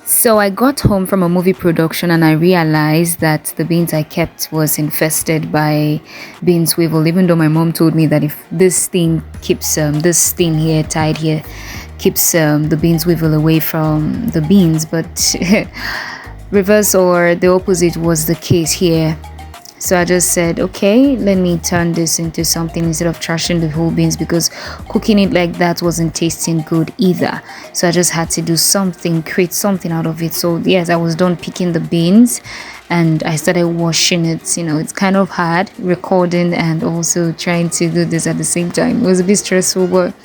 So I got home from a movie production and I realized that the beans I kept was infested by beans weevil. Even though my mom told me that if this thing keeps this thing here tied here keeps the beans weevil away from the beans, but reverse or the opposite was the case here. So I just said, okay, let me turn this into something instead of trashing the whole beans, because cooking it like that wasn't tasting good either. So I just had to do something, create something out of it. So yes, I was done picking the beans and I started washing it. It's kind of hard recording and also trying to do this at the same time. It was a bit stressful, but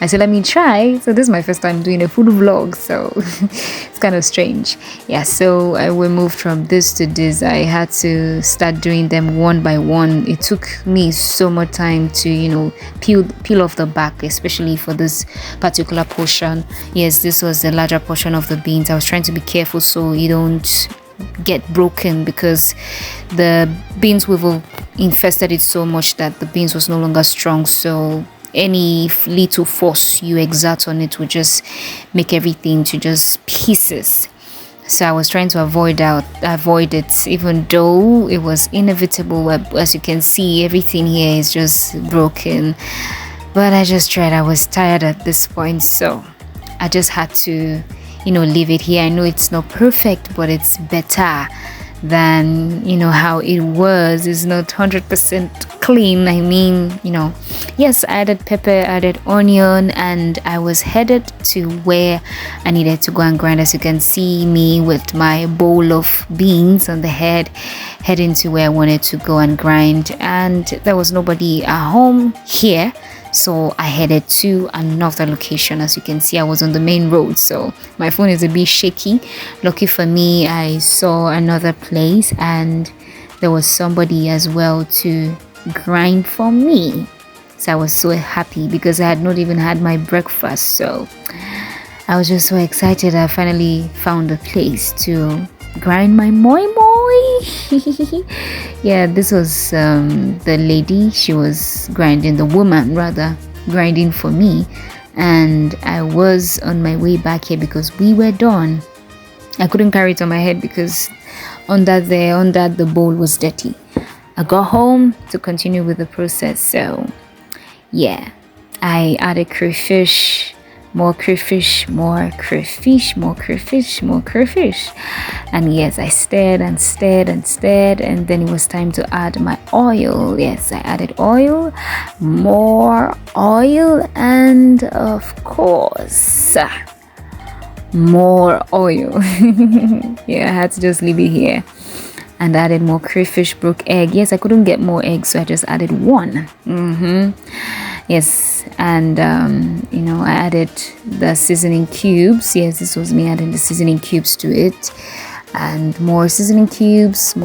I said, let me try. So this is my first time doing a food vlog, so it's kind of strange. Yeah, so we moved from this to this. I had to start doing them one by one. It took me so much time to, peel off the back, especially for this particular portion. Yes, this was the larger portion of the beans. I was trying to be careful so you don't get broken, because the beans weevil infested it so much that the beans was no longer strong. So any little force you exert on it would just make everything to just pieces. So I was trying to avoid it, even though it was inevitable. As you can see, everything here is just broken, but I just tried. I was tired at this point, so I just had to leave it here. I know it's not perfect, but it's better than how it was. It's not 100% clean. I mean, yes, I added pepper, added onion, and I was headed to where I needed to go and grind. As you can see me with my bowl of beans on the head, heading to where I wanted to go and grind, and there was nobody at home here. So I headed to another location. As you can see, I was on the main road, so my phone is a bit shaky. Lucky for me, I saw another place and there was somebody as well to grind for me. So I was so happy because I had not even had my breakfast. So I was just so excited. I finally found a place to grind my moi moi. Yeah, this was the lady. She was grinding, the woman rather, grinding for me, and I was on my way back here because we were done. I couldn't carry it on my head because under the bowl was dirty. I got home to continue with the process. So yeah, I added crayfish, more crayfish, more crayfish, more crayfish, more crayfish. And yes, I stirred and stirred and stirred, and then it was time to add my oil. Yes, I added oil, more oil, and of course more oil. Yeah, I had to just leave it here and added more crayfish, broke egg. Yes, I couldn't get more eggs, so I just added one. Yes, and I added the seasoning cubes. Yes, this was me adding the seasoning cubes to it, and more seasoning cubes,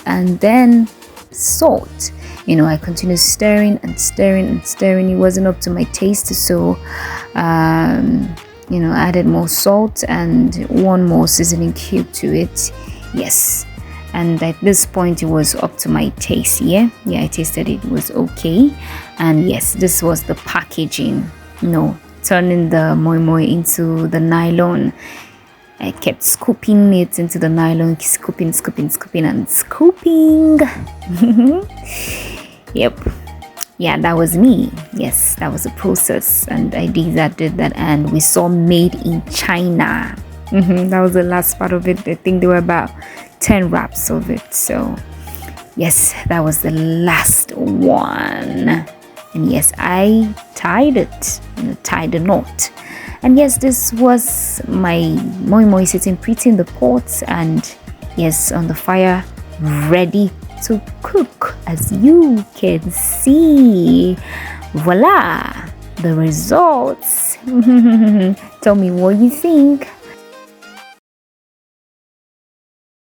and then salt. I continued stirring and stirring and stirring. It wasn't up to my taste, so I added more salt and one more seasoning cube to it. Yes, and at this point it was up to my taste. Yeah, I tasted it was okay. And yes, this was the packaging. Turning the moi moi into the nylon. I kept scooping it into the nylon, scooping and scooping. Yep, yeah, that was me. Yes, that was the process, and I did that, and we saw made in China. That was the last part of it. I think there were about 10 wraps of it. So yes, that was the last one. And yes, I tied it, tied the knot. And yes, this was my moi moi sitting pretty in the pot, and yes, on the fire, ready to cook. As you can see, voila, the results. Tell me what you think.